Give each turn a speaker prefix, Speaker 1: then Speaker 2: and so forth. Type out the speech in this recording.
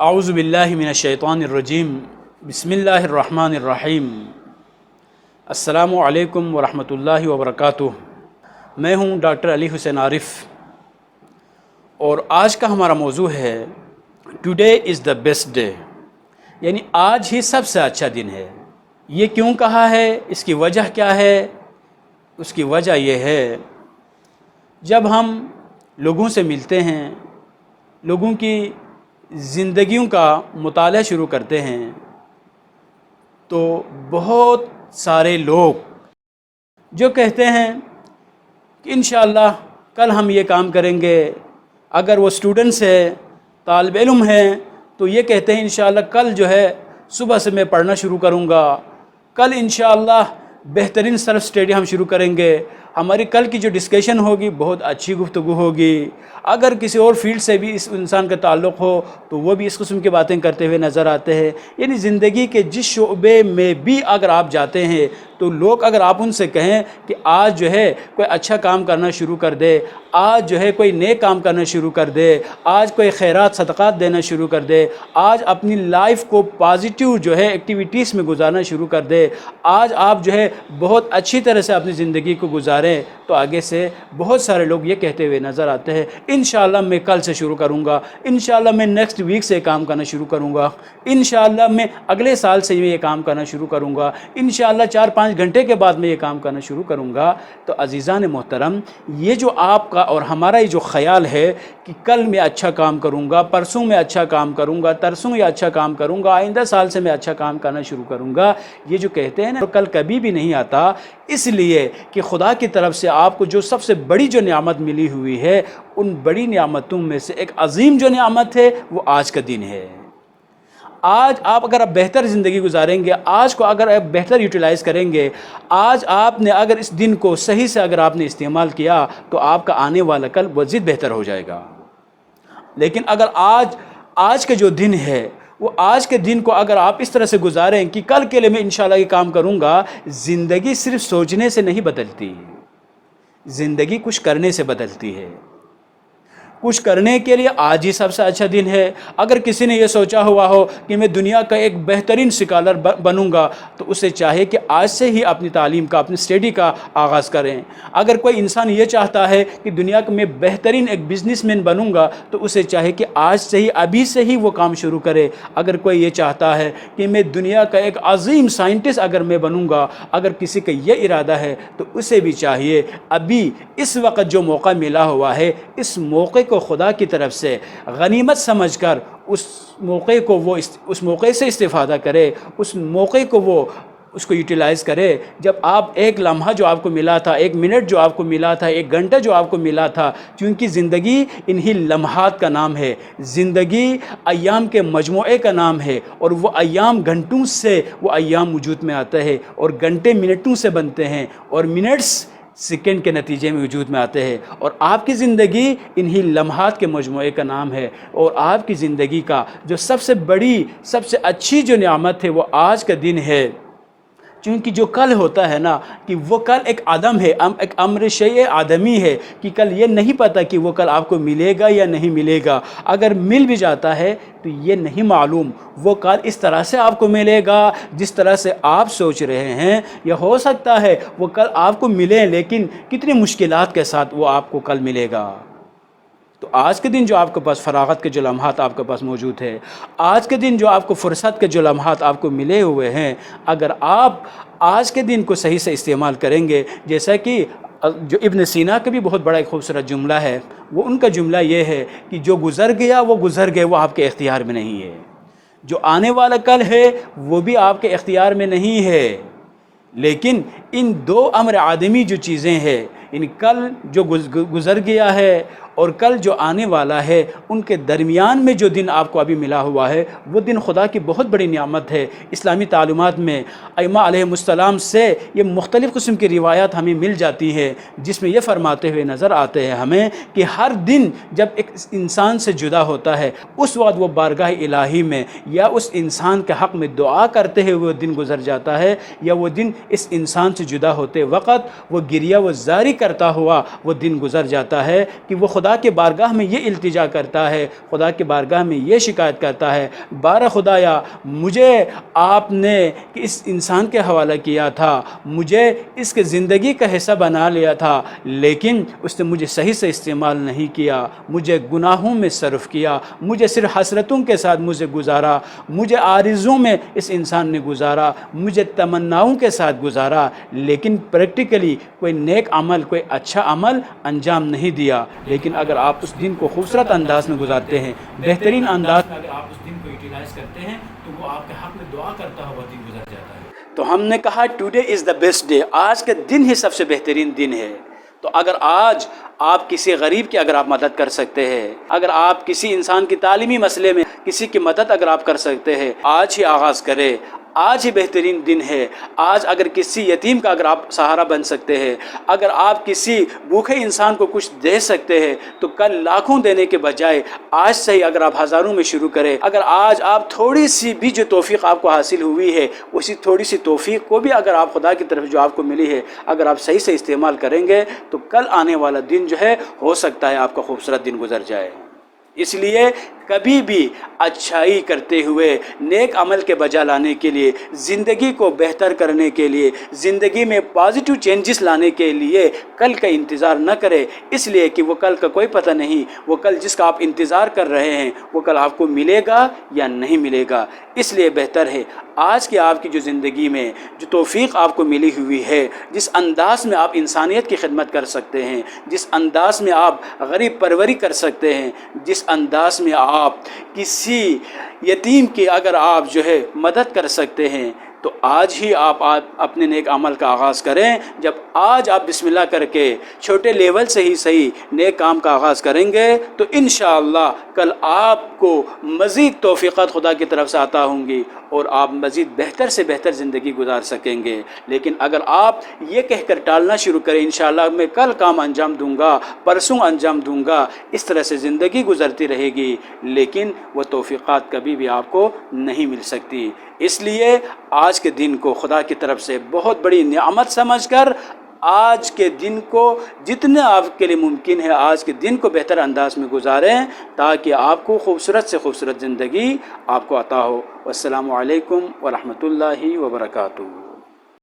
Speaker 1: اعوذ باللہ من الشیطان الرجیم بسم اللہ الرحمن الرحیم السلام علیکم ورحمۃ اللہ وبرکاتہ۔ میں ہوں ڈاکٹر علی حسین عارف اور آج کا ہمارا موضوع ہے today is the best day, یعنی آج ہی سب سے اچھا دن ہے۔ یہ کیوں کہا ہے، اس کی وجہ کیا ہے؟ اس کی وجہ یہ ہے جب ہم لوگوں سے ملتے ہیں، لوگوں کی زندگیوں کا مطالعہ شروع کرتے ہیں تو بہت سارے لوگ جو کہتے ہیں کہ انشاءاللہ کل ہم یہ کام کریں گے۔ اگر وہ اسٹوڈنٹس ہیں، طالب علم ہیں، تو یہ کہتے ہیں انشاءاللہ کل جو ہے صبح سے میں پڑھنا شروع کروں گا، کل انشاءاللہ بہترین سیلف اسٹڈی ہم شروع کریں گے، ہماری کل کی جو ڈسکشن ہوگی بہت اچھی گفتگو ہوگی۔ اگر کسی اور فیلڈ سے بھی اس انسان کا تعلق ہو تو وہ بھی اس قسم کی باتیں کرتے ہوئے نظر آتے ہیں۔ یعنی زندگی کے جس شعبے میں بھی اگر آپ جاتے ہیں تو لوگ اگر آپ ان سے کہیں کہ آج جو ہے کوئی اچھا کام کرنا شروع کر دے، آج جو ہے کوئی نیک کام کرنا شروع کر دے، آج کوئی خیرات صدقات دینا شروع کر دے، آج اپنی لائف کو پازیٹیو جو ہے ایکٹیویٹیز میں گزارنا شروع کر دے، آج آپ جو ہے بہت اچھی طرح سے اپنی زندگی کو گزاریں، تو آگے سے بہت سارے لوگ یہ کہتے ہوئے نظر آتے ہیں انشاءاللہ میں کل سے شروع کروں گا، انشاءاللہ میں نیکسٹ ویک سے کام کرنا شروع کروں گا، انشاءاللہ میں اگلے سال سے یہ کام کرنا شروع کروں گا، انشاءاللہ 4-5 گھنٹے کے بعد میں یہ کام کرنا شروع کروں گا۔ تو عزیزان محترم، یہ جو آپ کا اور ہمارا یہ جو خیال ہے کہ کل میں اچھا کام کروں گا، پرسوں میں اچھا کام کروں گا، ترسوں یہ اچھا کام کروں گا، آئندہ سال سے میں اچھا کام کرنا شروع کروں گا، یہ جو کہتے ہیں نا کل کبھی بھی نہیں آتا، اس لیے کہ خدا کی طرف سے آپ کو جو سب سے بڑی جو نعمت ملی ہوئی ہے، ان بڑی نعمتوں میں سے ایک عظیم جو نعمت ہے وہ آج کا دن ہے۔ آج آپ اگر بہتر زندگی گزاریں گے، آج کو اگر آپ بہتر یوٹیلائز کریں گے، آج آپ نے اگر اس دن کو صحیح سے اگر آپ نے استعمال کیا تو آپ کا آنے والا کل مزید بہتر ہو جائے گا۔ لیکن اگر آج کا جو دن ہے وہ آج کے دن کو اگر آپ اس طرح سے گزاریں کہ کل کے لیے میں انشاءاللہ یہ کام کروں گا، زندگی صرف سوچنے سے نہیں بدلتی، زندگی کچھ کرنے سے بدلتی ہے۔ کچھ کرنے کے لیے آج ہی سب سے اچھا دن ہے۔ اگر کسی نے یہ سوچا ہوا ہو کہ میں دنیا کا ایک بہترین اسکالر بنوں گا تو اسے چاہے کہ آج سے ہی اپنی تعلیم کا، اپنی اسٹڈی کا آغاز کریں۔ اگر کوئی انسان یہ چاہتا ہے کہ دنیا میں بہترین ایک بزنس مین بنوں گا تو اسے چاہے کہ آج سے ہی، ابھی سے ہی وہ کام شروع کرے۔ اگر کوئی یہ چاہتا ہے کہ میں دنیا کا ایک عظیم سائنٹسٹ اگر میں بنوں گا، اگر کسی کا یہ ارادہ ہے تو اسے بھی چاہیے ابھی اس وقت جو موقع ملا ہوا ہے، اس موقع کو خدا کی طرف سے غنیمت سمجھ کر اس موقع سے استفادہ کرے، اس موقع کو وہ اس کو یوٹیلائز کرے۔ جب آپ ایک لمحہ جو آپ کو ملا تھا، ایک منٹ جو آپ کو ملا تھا، ایک گھنٹہ جو آپ کو ملا تھا، کیونکہ زندگی انہی لمحات کا نام ہے، زندگی ایام کے مجموعے کا نام ہے، اور وہ ایام گھنٹوں سے وہ ایام وجود میں آتا ہے، اور گھنٹے منٹوں سے بنتے ہیں، اور منٹس سیکنڈ کے نتیجے میں وجود میں آتے ہیں، اور آپ کی زندگی انہی لمحات کے مجموعے کا نام ہے۔ اور آپ کی زندگی کا جو سب سے بڑی، سب سے اچھی جو نعمت ہے وہ آج کا دن ہے، چونکہ جو کل ہوتا ہے نا کہ وہ کل ایک عدم ہے، ایک امر شیء آدمی ہے کہ کل یہ نہیں پتہ کہ وہ کل آپ کو ملے گا یا نہیں ملے گا۔ اگر مل بھی جاتا ہے تو یہ نہیں معلوم وہ کل اس طرح سے آپ کو ملے گا جس طرح سے آپ سوچ رہے ہیں، یا ہو سکتا ہے وہ کل آپ کو ملے لیکن کتنی مشکلات کے ساتھ وہ آپ کو کل ملے گا۔ تو آج کے دن جو آپ کے پاس فراغت کے جو لمحات آپ کے پاس موجود ہے، آج کے دن جو آپ کو فرصت کے جو لمحات آپ کو ملے ہوئے ہیں، اگر آپ آج کے دن کو صحیح سے استعمال کریں گے، جیسا کہ جو ابن سینا کا بھی بہت بڑا ایک خوبصورت جملہ ہے، وہ ان کا جملہ یہ ہے کہ جو گزر گیا وہ گزر گئے، وہ آپ کے اختیار میں نہیں ہے۔ جو آنے والا کل ہے وہ بھی آپ کے اختیار میں نہیں ہے، لیکن ان دو امر آدمی جو چیزیں ہیں، ان کل جو گزر گیا ہے اور کل جو آنے والا ہے، ان کے درمیان میں جو دن آپ کو ابھی ملا ہوا ہے وہ دن خدا کی بہت بڑی نعمت ہے۔ اسلامی تعلیمات میں ائمہ علیہ السلام سے یہ مختلف قسم کی روایات ہمیں مل جاتی ہے، جس میں یہ فرماتے ہوئے نظر آتے ہیں ہمیں کہ ہر دن جب ایک انسان سے جدا ہوتا ہے، اس وقت وہ بارگاہ الہی میں یا اس انسان کے حق میں دعا کرتے ہوئے وہ دن گزر جاتا ہے، یا وہ دن اس انسان سے جدا ہوتے وقت وہ گریہ و زاری کرتا ہوا وہ دن گزر جاتا ہے کہ وہ خدا کے بارگاہ میں یہ التجا کرتا ہے، خدا کے بارگاہ میں یہ شکایت کرتا ہے، بارہ خدایا مجھے آپ نے اس انسان کے حوالہ کیا تھا، مجھے اس کے زندگی کا حصہ بنا لیا تھا، لیکن اس نے مجھے صحیح سے استعمال نہیں کیا، مجھے گناہوں میں صرف کیا، مجھے صرف حسرتوں کے ساتھ مجھے گزارا، مجھے آرزوں میں اس انسان نے گزارا، مجھے تمناؤں کے ساتھ گزارا، لیکن پریکٹیکلی کوئی نیک عمل، کوئی اچھا عمل انجام نہیں دیا۔ لیکن اگر آپ اس دن کو خوبصورت انداز میں گزارتے ہیں، بہترین انداز میں اگر آپ اس دن کو یوٹیلائز کرتے ہیں تو وہ آپ کے حق میں دعا کرتا ہوا دن گزر جاتا ہے۔ تو ہم نے کہا today is the best day, آج کا دن ہی سب سے بہترین دن ہے۔ تو اگر آج آپ کسی غریب کی اگر آپ مدد کر سکتے ہیں، اگر آپ کسی انسان کی تعلیمی مسئلے میں کسی کی مدد اگر آپ کر سکتے ہیں، آج ہی آغاز کرے، آج ہی بہترین دن ہے۔ آج اگر کسی یتیم کا اگر آپ سہارا بن سکتے ہیں، اگر آپ کسی بھوکے انسان کو کچھ دے سکتے ہیں، تو کل لاکھوں دینے کے بجائے آج سے ہی اگر آپ ہزاروں میں شروع کریں، اگر آج آپ تھوڑی سی بھی جو توفیق آپ کو حاصل ہوئی ہے، اسی تھوڑی سی توفیق کو بھی اگر آپ خدا کی طرف جو آپ کو ملی ہے اگر آپ صحیح سے استعمال کریں گے، تو کل آنے والا دن جو ہے ہو سکتا ہے آپ کا خوبصورت دن گزر جائے۔ اس لیے کبھی بھی اچھائی کرتے ہوئے، نیک عمل کے بجا لانے کے لیے، زندگی کو بہتر کرنے کے لیے، زندگی میں پازیٹیو چینجز لانے کے لیے کل کا انتظار نہ کرے، اس لیے کہ وہ کل کا کوئی پتہ نہیں، وہ کل جس کا آپ انتظار کر رہے ہیں وہ کل آپ کو ملے گا یا نہیں ملے گا۔ اس لیے بہتر ہے آج کی آپ کی جو زندگی میں جو توفیق آپ کو ملی ہوئی ہے، جس انداز میں آپ انسانیت کی خدمت کر سکتے ہیں، جس انداز میں آپ غریب پروری کر سکتے ہیں، جس انداز میں آپ کسی یتیم کی اگر آپ جو ہے مدد کر سکتے ہیں، تو آج ہی آپ اپنے نیک عمل کا آغاز کریں۔ جب آج آپ بسم اللہ کر کے چھوٹے لیول سے ہی صحیح نیک کام کا آغاز کریں گے تو انشاءاللہ کل آپ کو مزید توفیقات خدا کی طرف سے عطا ہوں گی اور آپ مزید بہتر سے بہتر زندگی گزار سکیں گے۔ لیکن اگر آپ یہ کہہ کر ٹالنا شروع کریں انشاءاللہ میں کل کام انجام دوں گا، پرسوں انجام دوں گا، اس طرح سے زندگی گزرتی رہے گی، لیکن وہ توفیقات کبھی بھی آپ کو نہیں مل سکتی۔ اس لیے آج کے دن کو خدا کی طرف سے بہت بڑی نعمت سمجھ کر آج کے دن کو جتنا آپ کے لیے ممکن ہے آج کے دن کو بہتر انداز میں گزاریں تاکہ آپ کو خوبصورت سے خوبصورت زندگی آپ کو عطا ہو۔ والسلام علیکم ورحمۃ اللہ وبرکاتہ۔